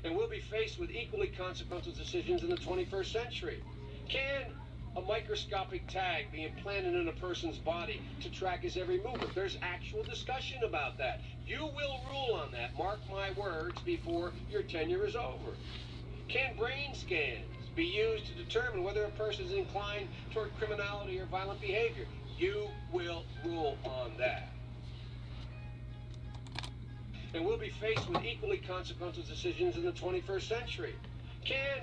And we'll be faced with equally consequential decisions in the 21st century. Can a microscopic tag be implanted in a person's body to track his every movement? There's actual discussion about that. You will rule on that, mark my words, before your tenure is over. Can brain scans be used to determine whether a person is inclined toward criminality or violent behavior? You will rule on that. And we'll be faced with equally consequential decisions in the 21st century. Can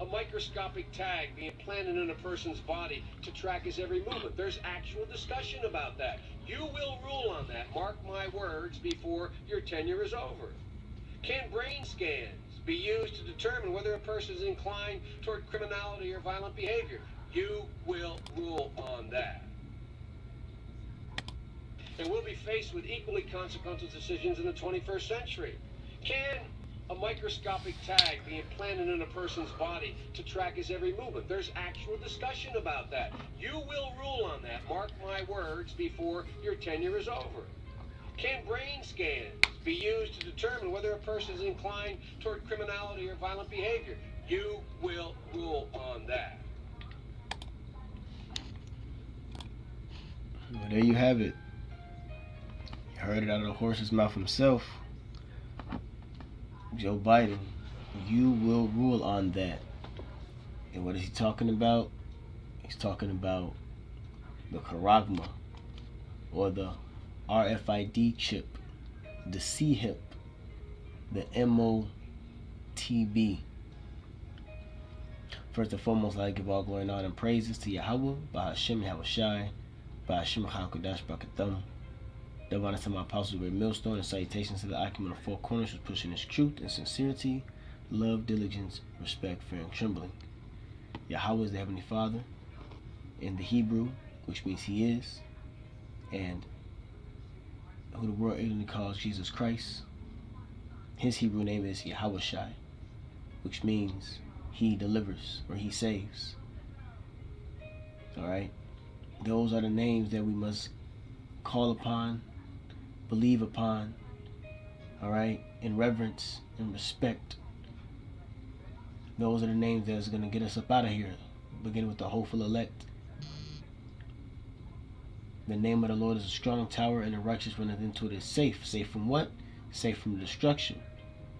a microscopic tag be implanted in a person's body to track his every movement? There's actual discussion about that. You will rule on that, mark my words, before your tenure is over. Can brain scans be used to determine whether a person is inclined toward criminality or violent behavior? You will rule on that. And we'll be faced with equally consequential decisions in the 21st century. Can a microscopic tag be implanted in a person's body to track his every movement? There's actual discussion about that. You will rule on that, mark my words, before your tenure is over. Can brain scans be used to determine whether a person is inclined toward criminality or violent behavior? You will rule on that. Well, there you have it. You heard it out of the horse's mouth himself. Joe Biden, you will rule on that. And what is he talking about? He's talking about the Charagma, or the RFID chip, the C-HIP, the MOTB. First and foremost, I give all glory and honor and praises to Yahweh, Bahashem Yahushai, Bahashem HaKadosh Barakatham. Double honor to my apostles, Red Millstone, and salutations to the Acumen of Four Corners who's pushing his truth and sincerity, love, diligence, respect, fear, and trembling. Yahweh is the Heavenly Father in the Hebrew, which means He is, and who the world ignorantly calls Jesus Christ. His Hebrew name is Yahushai, which means He delivers or He saves. Alright? Those are the names that we must call upon, believe upon, alright, in reverence and respect. Those are the names that's going to get us up out of here, beginning with the hopeful elect. The name of the Lord is a strong tower, and the righteous runneth into it is safe. Safe from what? Safe from destruction.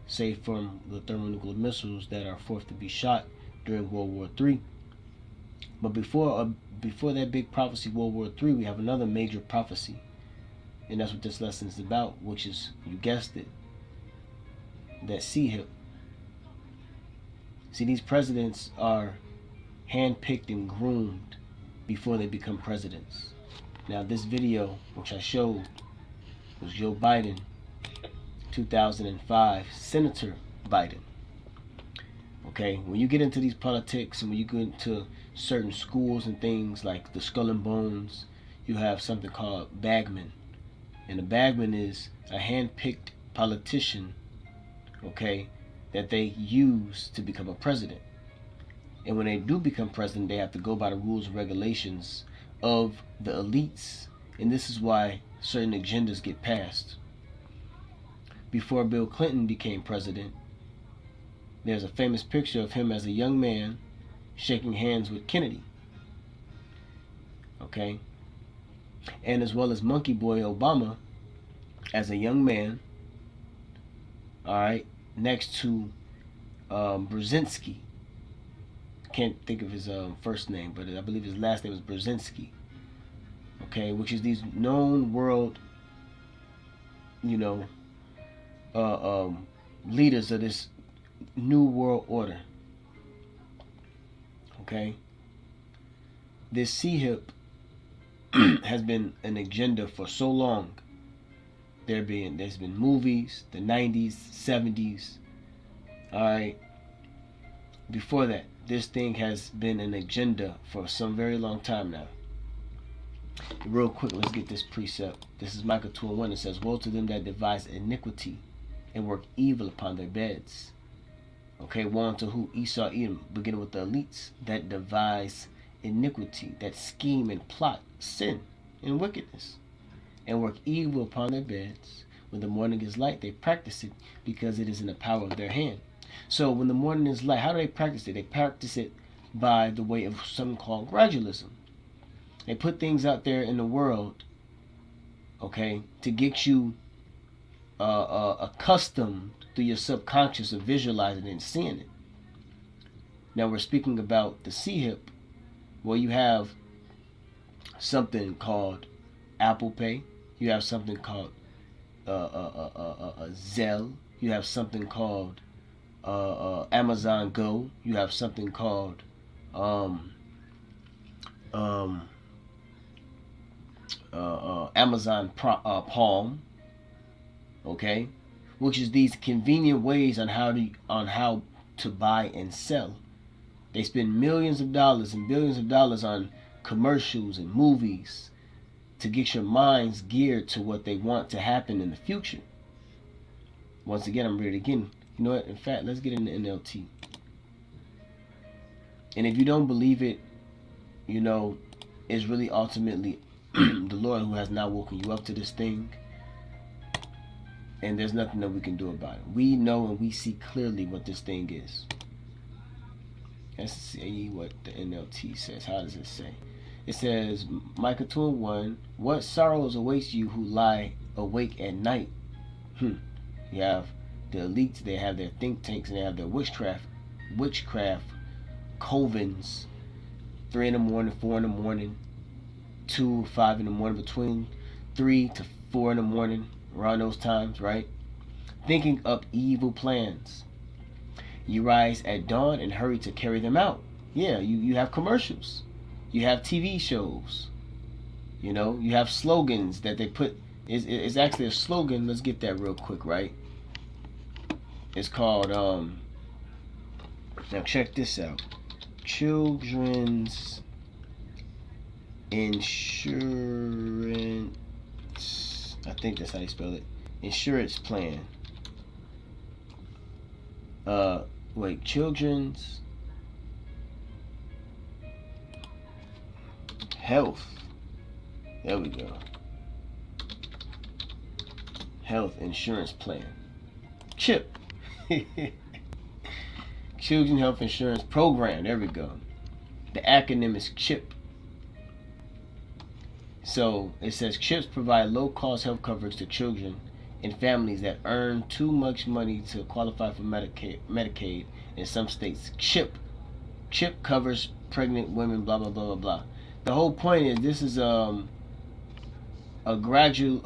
Safe from the thermonuclear missiles that are forced to be shot during World War III. But before that big prophecy, World War III, we have another major prophecy. And that's what this lesson is about, which is, you guessed it, that C-HIP. See, these presidents are handpicked and groomed before they become presidents. Now, this video, which I showed, was Joe Biden, 2005, Senator Biden. Okay, when you get into these politics and when you get into certain schools and things like the Skull and Bones, you have something called bagman. And a bagman is a hand-picked politician, okay, that they use to become a president. And when they do become president, they have to go by the rules and regulations of the elites. And this is why certain agendas get passed. Before Bill Clinton became president, there's a famous picture of him as a young man shaking hands with Kennedy. Okay? And as well as Monkey Boy Obama as a young man, alright, next to Brzezinski. Can't think of his first name, but I believe his last name was Brzezinski. Okay, which is these known world, leaders of this new world order. Okay, this C-HIP has been an agenda for so long. There's been movies, the 90s, 70s. Alright. Before that, this thing has been an agenda for some very long time now. Real quick, let's get this precept. This is Micah 2:1. It says, "Woe to them that devise iniquity and work evil upon their beds." Okay, woe unto who? Esau, Edom, beginning with the elites that devise iniquity, that scheme and plot sin and wickedness, and work evil upon their beds. When the morning is light, they practice it because it is in the power of their hand. So when the morning is light, how do they practice it? They practice it by the way of something called gradualism. They put things out there in the world, okay, to get you accustomed through your subconscious of visualizing it and seeing it. Now we're speaking about the C-HIP, where you have something called Apple Pay, you have something called Zelle, you have something called Amazon Go, you have something called Amazon Palm, okay, which is these convenient ways on how to buy and sell. They spend millions of dollars and billions of dollars on commercials and movies to get your minds geared to what they want to happen in the future. Once again, I'm ready again. You know what? In fact, let's get into NLT. And if you don't believe it, you know, it's really ultimately the Lord who has now woken you up to this thing. And there's nothing that we can do about it. We know and we see clearly what this thing is. Let's see what the NLT says. How does it say? It says, Micah 2:1, what sorrows awaits you who lie awake at night? You have the elites, they have their think tanks, and they have their witchcraft covens, 3 in the morning, 4 in the morning, 2, 5 in the morning, between 3 to 4 in the morning, around those times, right? Thinking up evil plans. You rise at dawn and hurry to carry them out. Yeah, you have commercials. You have TV shows. You know, you have slogans that they put. It's actually a slogan. Let's get that real quick, right? It's called, now check this out. Children's Insurance, I think that's how you spell it. Insurance plan. Wait, Children's Health. There we go. Health Insurance Plan. CHIP. Children Health Insurance Program. There we go. The acronym is CHIP. So it says CHIPs provide low-cost health coverage to children and families that earn too much money to qualify for Medicaid in some states. CHIP covers pregnant women, blah blah blah blah blah. The whole point is this is a gradual,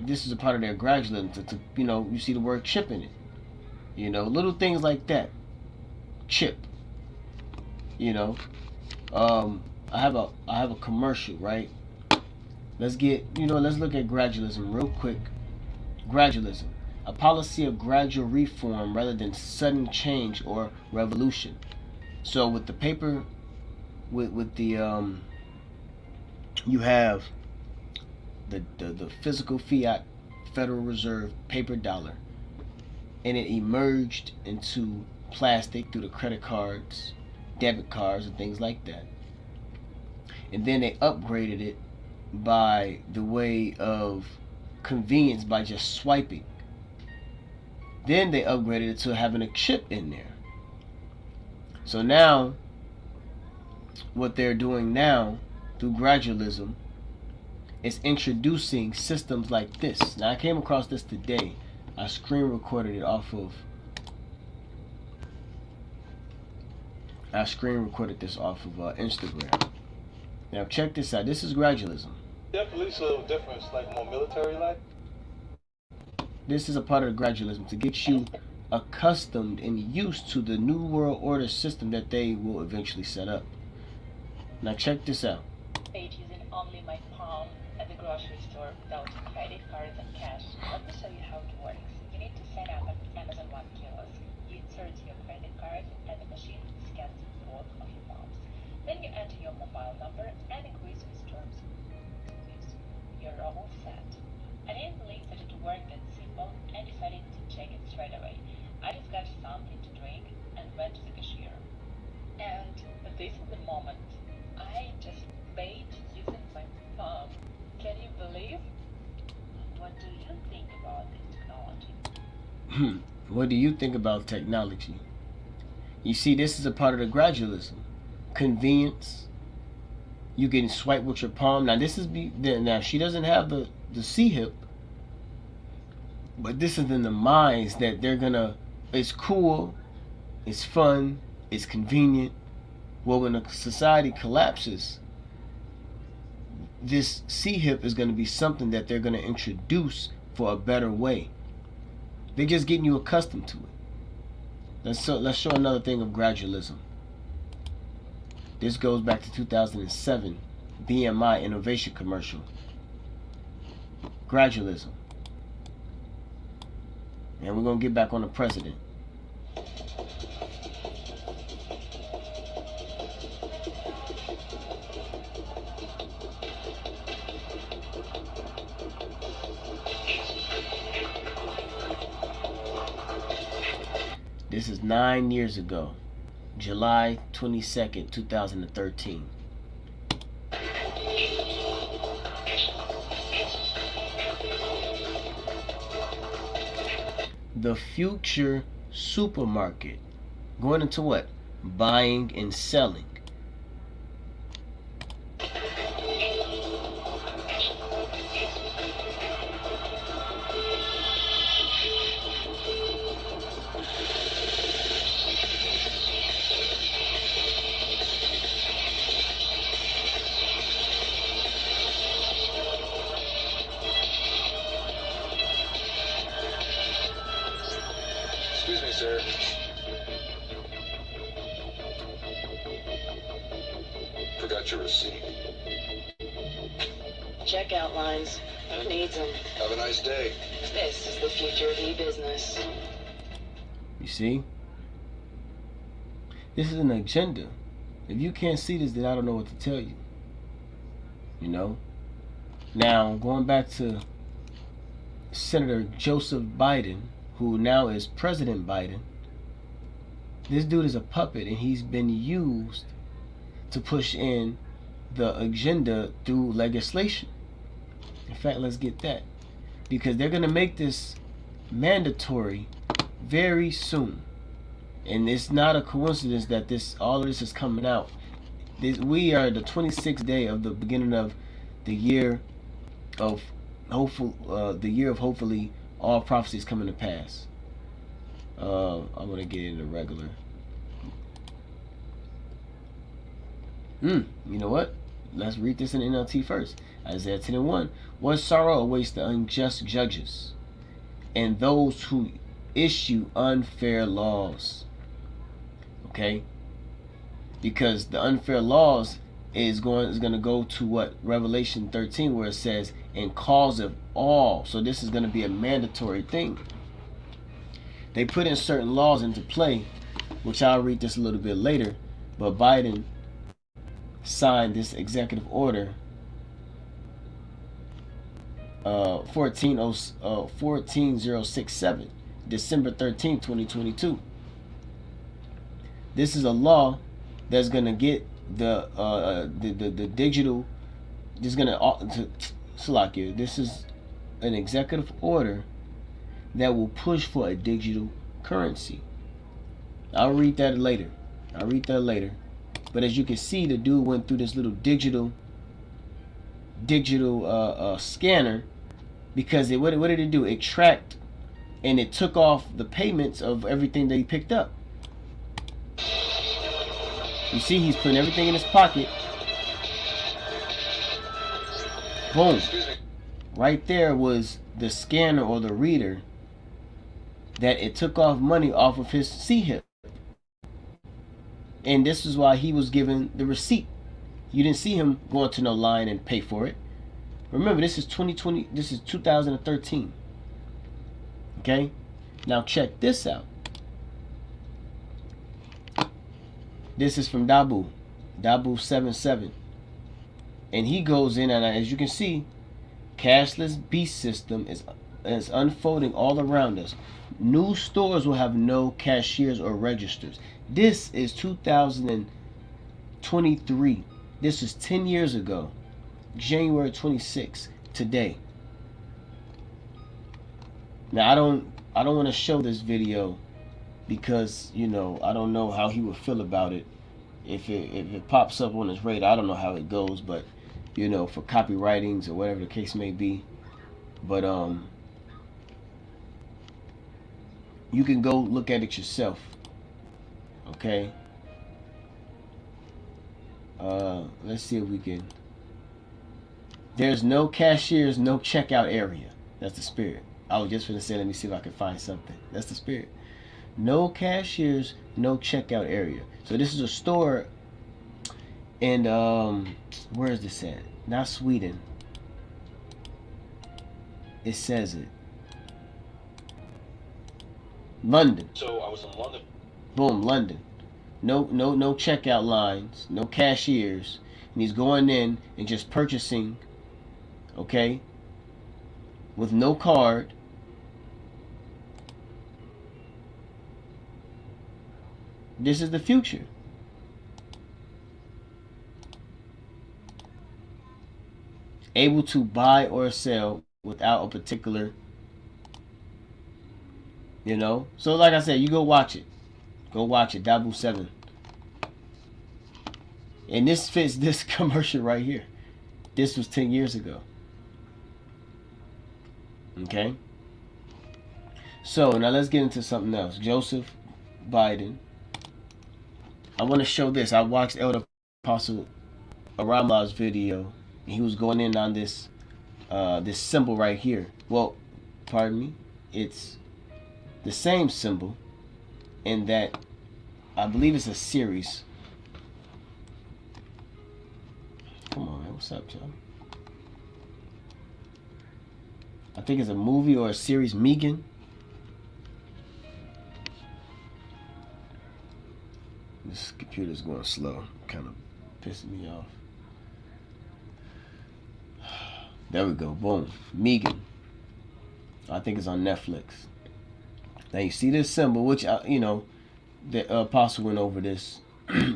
this is a part of their gradualism to you know, you see the word chip in it. You know, little things like that. Chip. You know, I have a commercial, right? Let's look at gradualism real quick. Gradualism, a policy of gradual reform rather than sudden change or revolution. So with the paper, with the you have the physical fiat Federal Reserve paper dollar, and it emerged into plastic through the credit cards, debit cards, and things like that. And then they upgraded it by the way of convenience by just swiping. Then they upgraded it to having a chip in there. So now what they're doing now through gradualism is introducing systems like this. Now I came across this today. I screen recorded it off of Instagram. Now check this out. This is gradualism. Definitely a little different. It's like more military-like. This is a part of the gradualism to get you accustomed and used to the New World Order system that they will eventually set up. Now check this out. Paid using only my palm at the grocery store without credit cards and cash. Let me show you how it works. You need to sign up at Amazon One kiosk. You insert your credit card and the machine scans both of your palms. Then you enter your mobile number and agrees with terms. You're all set. I didn't believe that it worked that simple and decided to check it straight away. I just got something to drink and went to the cashier. And this is the moment. I just paid using my palm. Can you believe? What do you think about this technology? What do you think about technology? You see, this is a part of the gradualism. Convenience. You can swipe with your palm. Now this is now she doesn't have the C-hip, but this is in the minds that they're gonna. It's cool, it's fun, it's convenient. Well, when a society collapses, this C-hip is going to be something that they're going to introduce for a better way. They're just getting you accustomed to it. Let's show another thing of gradualism. This goes back to 2007 BMI innovation commercial. Gradualism. And we're going to get back on the president. This is 9 years ago, July 22nd, 2013. The future supermarket. Going into what? Buying and selling. Excuse me, sir. Forgot your receipt. Checkout lines. Who needs them? Have a nice day. This is the future of e-business. You see? This is an agenda. If you can't see this, then I don't know what to tell you. You know? Now, going back to Senator Joseph Biden, who now is President Biden. This dude is a puppet, and he's been used to push in the agenda through legislation. In fact, let's get that, because they're going to make this mandatory very soon. And it's not a coincidence that all of this is coming out. We are the 26th day of the beginning of the year of hopefully all prophecies coming to pass. I'm gonna get into regular. You know what? Let's read this in NLT first. Isaiah 10:1. What sorrow awaits the unjust judges and those who issue unfair laws. Okay? Because the unfair laws is going to go to what? Revelation 13, where it says, and cause of all. So this is going to be a mandatory thing. They put in certain laws into play, which I'll read this a little bit later, but Biden signed this executive order 14067, December 13, 2022. This is a law that's going to get the digital. This is going to Salakia. This is an executive order that will push for a digital currency. I'll read that later. But as you can see, the dude went through this little digital scanner, because what did it do? It tracked and it took off the payments of everything that he picked up. You see, he's putting everything in his pocket. Boom. Right there was the scanner or the reader that it took off money off of his C-hip. And this is why he was given the receipt. You didn't see him going to no line and pay for it. Remember, this is 2020. This is 2013. Okay? Now check this out. This is from Dabu77. And he goes in, and as you can see, cashless beast system is unfolding all around us. New stores will have no cashiers or registers. This is 2023. This is 10 years ago. January 26th, today. Now I don't want to show this video because, you know, I don't know how he would feel about it if it pops up on his radar. I don't know how it goes, but, you know, for copywritings or whatever the case may be. But you can go look at it yourself. Okay. Let's see if we can. There's no cashiers, no checkout area. That's the spirit. I was just gonna say, let me see if I can find something. That's the spirit. No cashiers, no checkout area. So this is a store in where is this at? Not Sweden. It says it. London. So I was in London. Boom, London. No checkout lines, no cashiers, and he's going in and just purchasing, okay, with no card. This is the future. Able to buy or sell without a particular, you know. So like I said, you go watch it. Go watch it, Dabu 7. And this fits this commercial right here. This was 10 years ago. Okay. So now let's get into something else. Joseph Biden. I want to show this. I watched Elder Apostle Aramla's video, and he was going in on this this symbol right here. Well, pardon me. It's the same symbol in that I believe it's a series. Come on, man. What's up, Joe? I think it's a movie or a series, Megan. This computer's going slow. Kind of pissing me off. There we go. Boom. Megan. I think it's on Netflix. Now you see this symbol, which, you know, the apostle went over this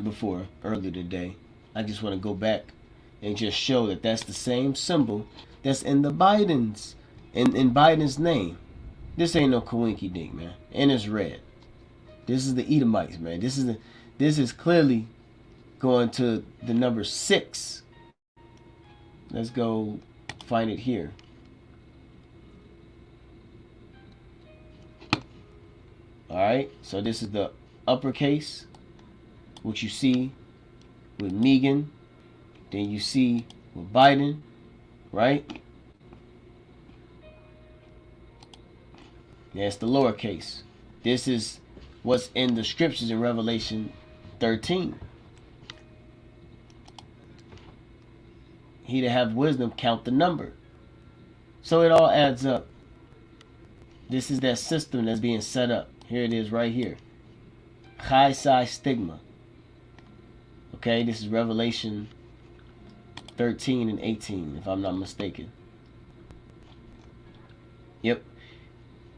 before, earlier today. I just want to go back and just show that that's the same symbol that's in the Biden's, in Biden's name. This ain't no coinky dink, man. And it's red. This is the Edomites, man. This is clearly going to the number 6. Let's go find it here. Alright, so this is the uppercase, which you see with Megan. Then you see with Biden, right? That's the lowercase. This is what's in the scriptures in Revelation 13. He that have wisdom count the number. So it all adds up. This is that system that's being set up. Here it is right here. Chi Psi Stigma. Okay, this is Revelation 13 and 18, if I'm not mistaken. Yep.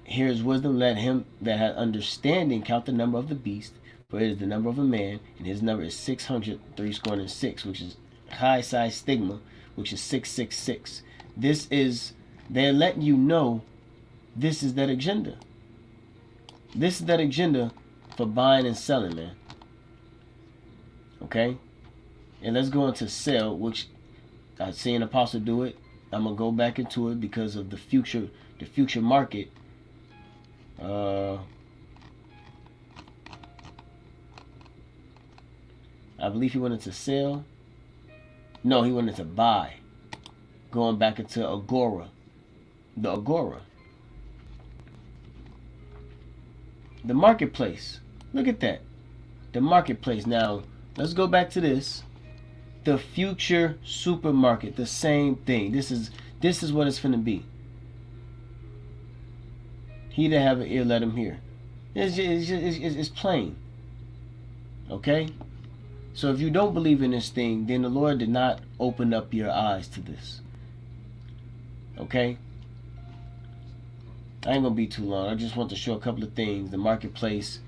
Here's wisdom. Let him that hath understanding count the number of the beast, for it is the number of a man, and his number is 600, which is Chi Psi Stigma, which is 666. This is, they're letting you know this is that agenda. This is that agenda for buying and selling, man. Okay? And let's go into sell, which I've seen Apostle do it. I'm going to go back into it because of the future market. I believe he went into sell. No, he went into buy. Going back into Agora. The Agora. The marketplace. Look at that. The marketplace. Now, let's go back to this. The future supermarket. The same thing. This is what it's finna be. He that have an ear, let him hear. It's plain. Okay? So if you don't believe in this thing, then the Lord did not open up your eyes to this. Okay? I ain't gonna be too long. I just want to show a couple of things. The marketplace.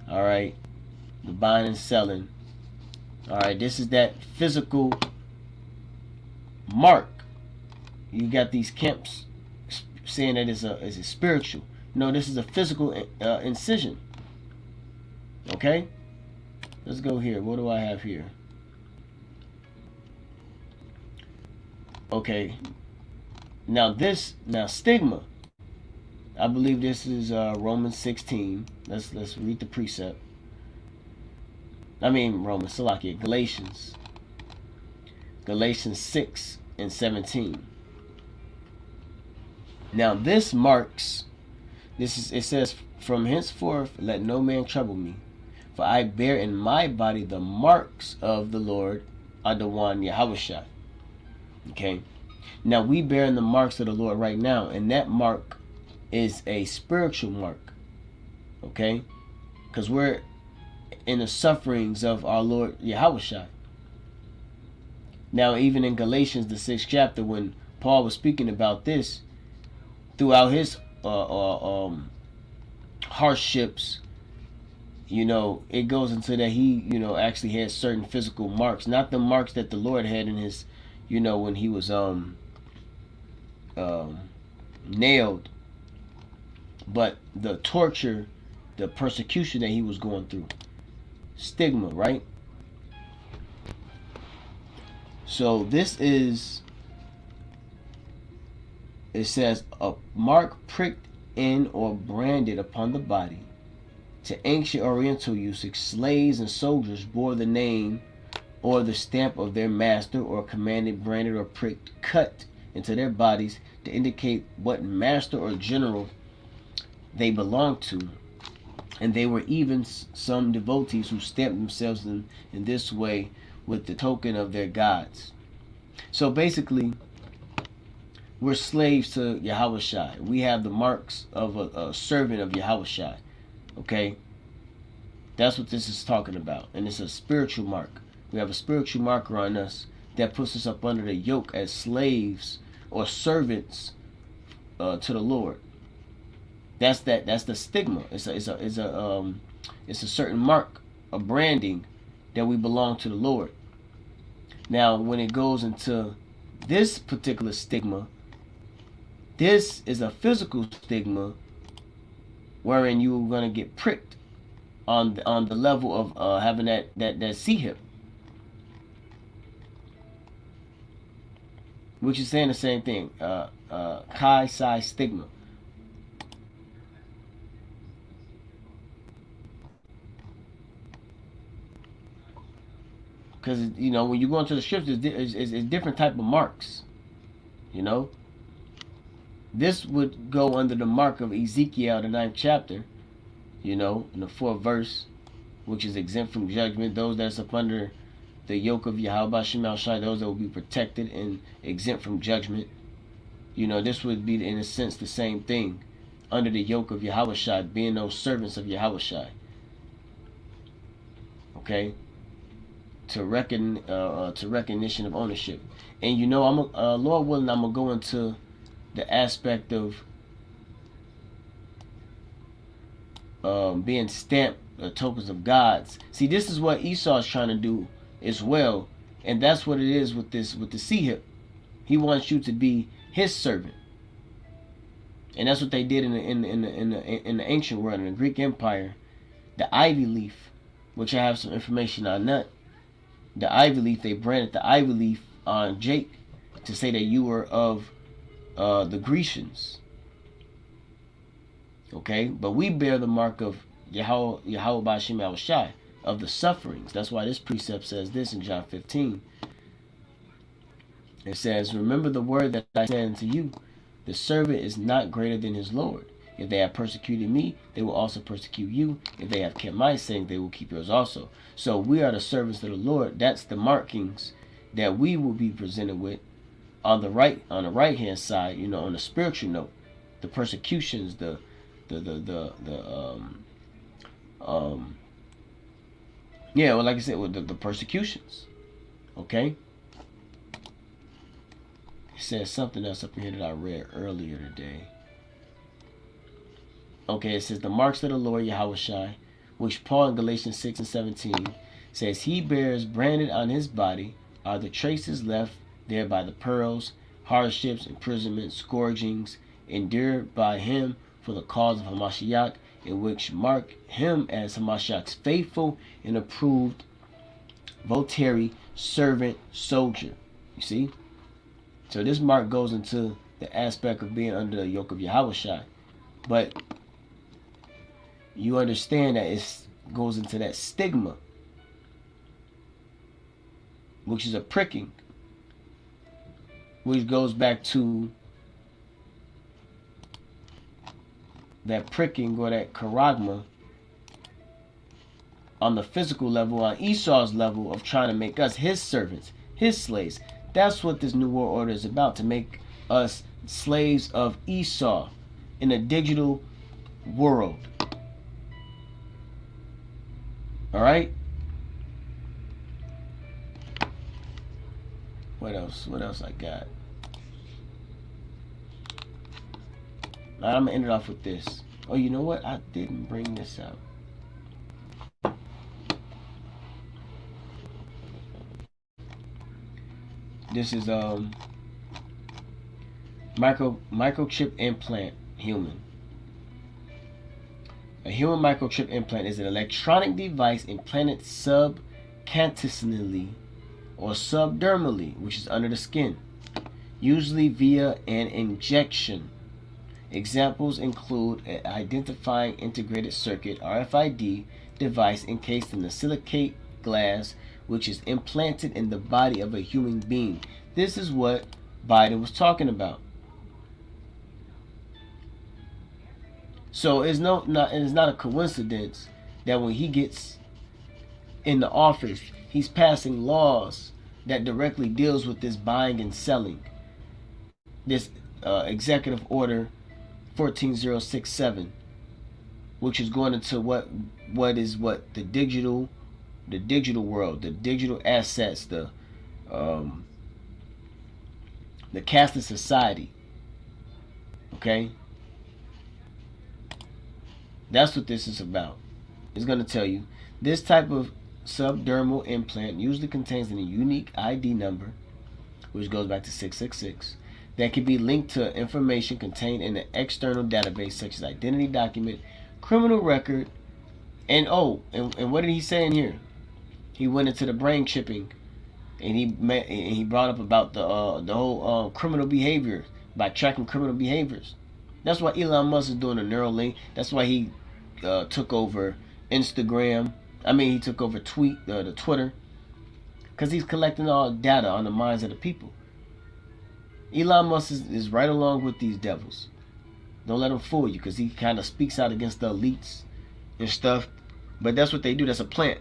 Alright. The buying and selling. Alright, this is that physical mark. You got these camps saying that it's a spiritual. No, this is a physical incision. Okay? Let's go here. What do I have here? Okay. Now stigma. I believe this is Romans 16. Let's read the precept. Galatians. Galatians 6 and 17. Now this marks, it says, from henceforth let no man trouble me, for I bear in my body the marks of the Lord Adawan Yahushua. Okay. Now we bear in the marks of the Lord right now, and that mark is a spiritual mark. Okay? Because we're in the sufferings of our Lord Yahushua. Now even in Galatians, the 6th chapter, when Paul was speaking about this, throughout his hardships, it goes into that he, actually had certain physical marks, not the marks that the Lord had in his, when he was nailed, but the torture, the persecution that he was going through. Stigma, right? So this is, it says, a mark pricked in or branded upon the body. To ancient Oriental usage, slaves and soldiers bore the name or the stamp of their master, or commanded, branded, or pricked, cut into their bodies to indicate what master or general they belonged to. And they were even some devotees who stamped themselves in this way with the token of their gods. So basically, we're slaves to Yahushua. We have the marks of a servant of Yahushua. Okay? That's what this is talking about. And it's a spiritual mark. We have a spiritual marker on us that puts us up under the yoke as slaves or servants to the Lord. That's the stigma. It's a certain mark, a branding that we belong to the Lord. Now, when it goes into this particular stigma, this is a physical stigma, wherein you're going to get pricked on the level of having that C-hip, which is saying the same thing. Chi-Psi stigma. Because, when you go into the scriptures, it's different type of marks. This would go under the mark of Ezekiel, the 9th chapter, in the 4th verse, which is exempt from judgment. Those that's up under the yoke of Yahweh Shema Shai, those that will be protected and exempt from judgment. This would be, in a sense, the same thing. Under the yoke of Yahweh Shai, being those servants of Yahweh Shai. Okay? To recognition of ownership. And Lord willing, I'm gonna go into the aspect of being stamped tokens of gods. See, this is what Esau is trying to do as well, and that's what it is with the C-hip. He wants you to be his servant, and that's what they did in the ancient world, in the Greek Empire. The ivy leaf, which I have some information on that. The ivy leaf, they branded the ivy leaf on Jake to say that you were of the Grecians. Okay, but we bear the mark of Yahweh B'Shem Yahushai, of the sufferings. That's why this precept says this in John 15. It says, remember the word that I said unto you, the servant is not greater than his Lord. If they have persecuted me, they will also persecute you. If they have kept my saying, they will keep yours also. So we are the servants of the Lord. That's the markings that we will be presented with on the right hand side, on the spiritual note. The persecutions, like I said, with the persecutions. Okay? It says something else up here that I read earlier today. Okay, it says the marks of the Lord Yahushua, which Paul in Galatians 6 and 17 says he bears branded on his body, are the traces left there by the pearls, hardships, imprisonment, scourgings, endured by him for the cause of Hamashiach, in which mark him as Hamashiach's faithful and approved votary servant soldier. You see? So this mark goes into the aspect of being under the yoke of Yahushua. But you understand that it goes into that stigma, which is a pricking, which goes back to that pricking or that charagma on the physical level, on Esau's level of trying to make us his servants, his slaves. That's what this New World Order is about, to make us slaves of Esau in a digital world. Alright? What else? What else I got? Now, I'm going to end it off with this. Oh, you know what? I didn't bring this out. This is microchip implant human. A human microchip implant is an electronic device implanted subcutaneously or subdermally, which is under the skin, usually via an injection. Examples include an identifying integrated circuit (RFID) device encased in the silicate glass, which is implanted in the body of a human being. This is what Biden was talking about. So it's not a coincidence that when he gets in the office, he's passing laws that directly deals with this buying and selling. This executive order 14067, which is going into what the digital world, the digital assets, the cashless society. Okay, that's what this is about. It's going to tell you this type of subdermal implant usually contains a unique ID number, which goes back to 666, that can be linked to information contained in an external database such as identity document, criminal record, and what did he say in here? He went into the brain chipping, and he brought up about the whole criminal behavior by tracking criminal behaviors. That's why Elon Musk is doing a Neuralink. That's why he took over Instagram. He took over the Twitter, because he's collecting all data on the minds of the people. Elon Musk is right along with these devils. Don't let him fool you, because he kind of speaks out against the elites and stuff. But that's what they do. That's a plant.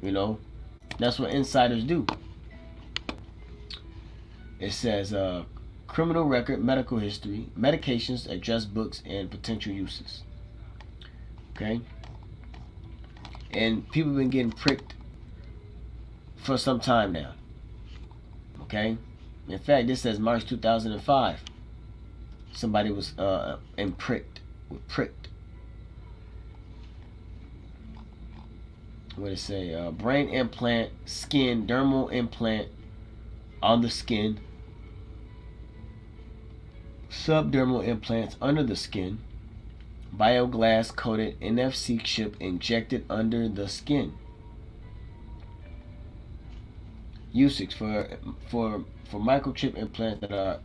You know, that's what insiders do. It says criminal record, medical history, medications, address books, and potential uses. Okay? And people have been getting pricked for some time now. Okay? In fact, this says March 2005. Somebody was pricked. What did it say? Brain implant, skin, dermal implant on the skin, subdermal implants under the skin, bioglass coated NFC chip injected under the skin. Usage for microchip implants that are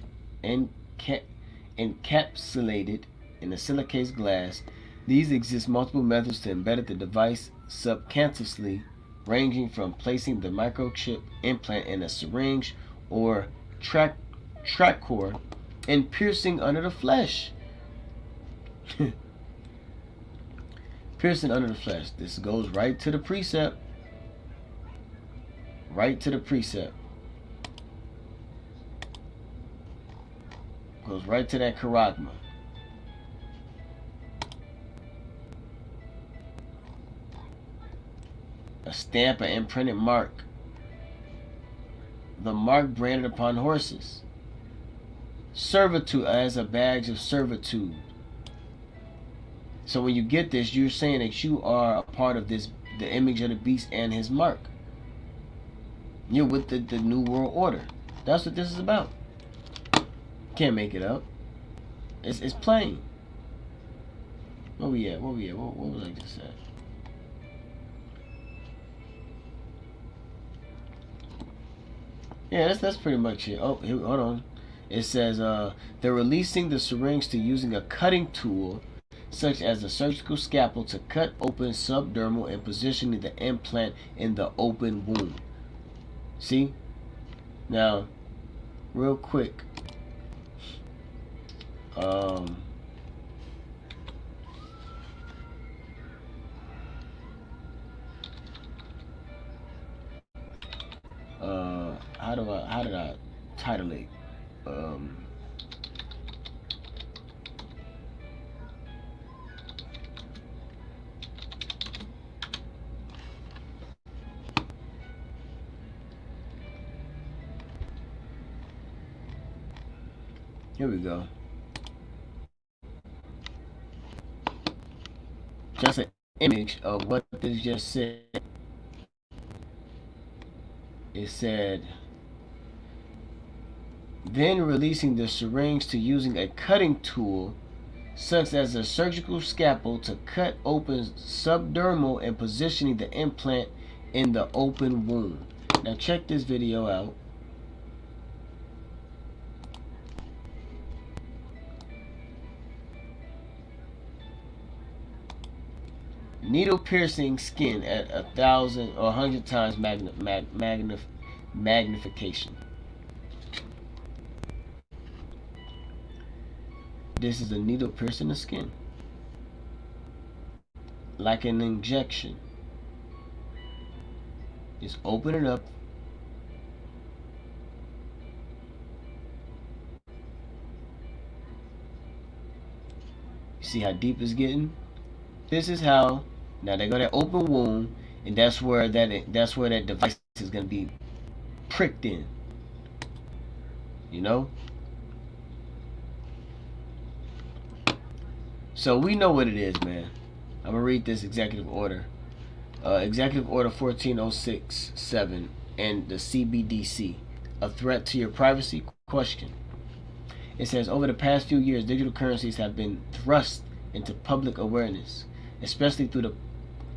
encapsulated in a silicate glass. These exist multiple methods to embed the device subcutaneously, ranging from placing the microchip implant in a syringe or trachea and piercing under the flesh. Piercing under the flesh. This goes right to the precept. Right to the precept. Goes right to that charagma. A stamp, an imprinted mark. The mark branded upon horses. Servitude as a badge of servitude. So when you get this, you're saying that you are a part of this, the image of the beast and his mark. You're with the New World Order. That's what this is about. Can't make it up. It's plain. Where we at? What was I just at? Yeah, that's pretty much it. Oh, here, hold on. It says they're releasing the syringe to using a cutting tool, such as a surgical scalpel, to cut open subdermal and positioning the implant in the open wound. See? Now, real quick. How did I title it? Here we go. Just an image of what this just said. It said, then releasing the syringe to using a cutting tool, such as a surgical scalpel, to cut open subdermal and positioning the implant in the open wound. Now check this video out. Needle piercing skin at 1,000 or 100 times magnification. This is a needle piercing the skin, like an injection. Just open it up. You see how deep it's getting? This is how. Now they got that open wound, and that's where that device is gonna be pricked in. You know. So we know what it is, man. I'm gonna read this executive order. Executive Order 14067 and the CBDC. A threat to your privacy? Question. It says, over the past few years, digital currencies have been thrust into public awareness, especially through the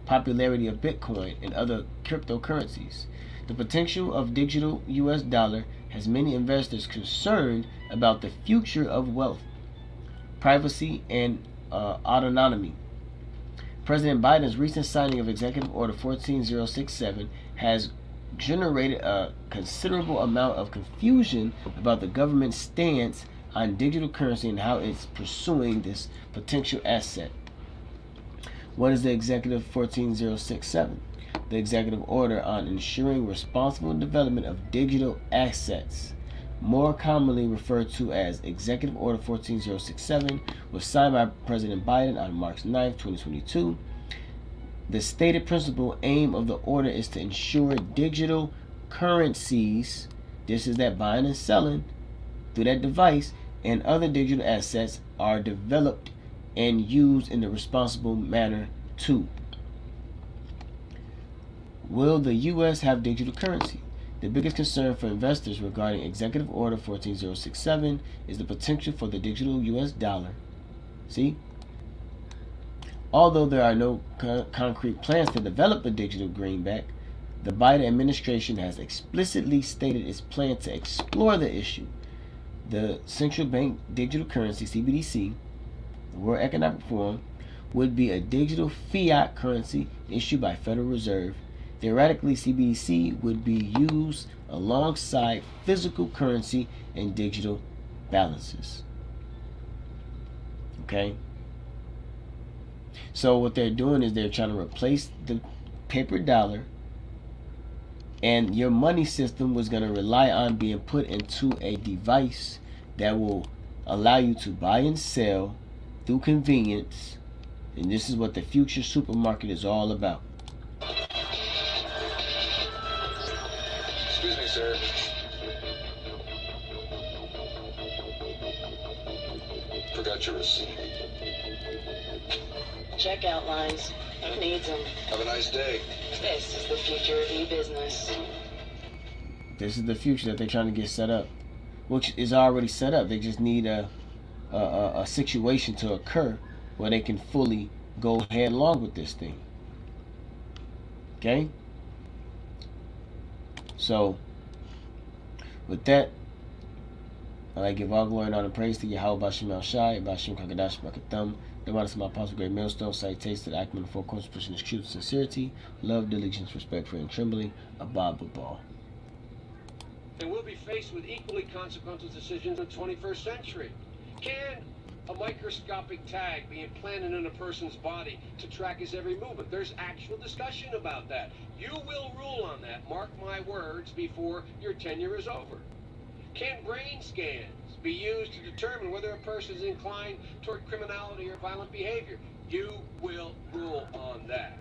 popularity of Bitcoin and other cryptocurrencies. The potential of digital US dollar has many investors concerned about the future of wealth, privacy, and autonomy. President Biden's recent signing of Executive Order 14067 has generated a considerable amount of confusion about the government's stance on digital currency and how it's pursuing this potential asset. What is the Executive 14067? The Executive Order on ensuring responsible development of digital assets, more commonly referred to as Executive Order 14067, was signed by President Biden on March 9, 2022. The stated principal aim of the order is to ensure digital currencies, this is that buying and selling through that device, and other digital assets are developed and used in a responsible manner too. Will the U.S. have digital currency? The biggest concern for investors regarding Executive Order 14067 is the potential for the digital U.S. dollar. See? Although there are no concrete plans to develop a digital greenback, the Biden administration has explicitly stated its plan to explore the issue. The Central Bank Digital Currency, CBDC, the World Economic Forum, would be a digital fiat currency issued by Federal Reserve. Theoretically, CBDC would be used alongside physical currency and digital balances. Okay? So what they're doing is they're trying to replace the paper dollar, and your money system was going to rely on being put into a device that will allow you to buy and sell through convenience. And this is what the future supermarket is all about. Excuse me, sir. Forgot your receipt. Checkout lines. Who needs them? Have a nice day. This is the future of e-business. This is the future that they're trying to get set up, which is already set up. They just need a situation to occur where they can fully go headlong with this thing. Okay? So, with that, I'd like to give all glory and honor and praise to Yahweh Bashim El Shai, Bashim Kakadash Bakatham, the one of my apostle, great millstone, citation, the acumen, the four corners, pushing his truth, sincerity, love, diligence, respect, fear, and trembling, Abba Babal. And we'll be faced with equally consequential decisions in the 21st century. Can a microscopic tag be implanted in a person's body to track his every movement? There's actual discussion about that. You will rule on that, mark my words, before your tenure is over. Can brain scans be used to determine whether a person is inclined toward criminality or violent behavior? You will rule on that.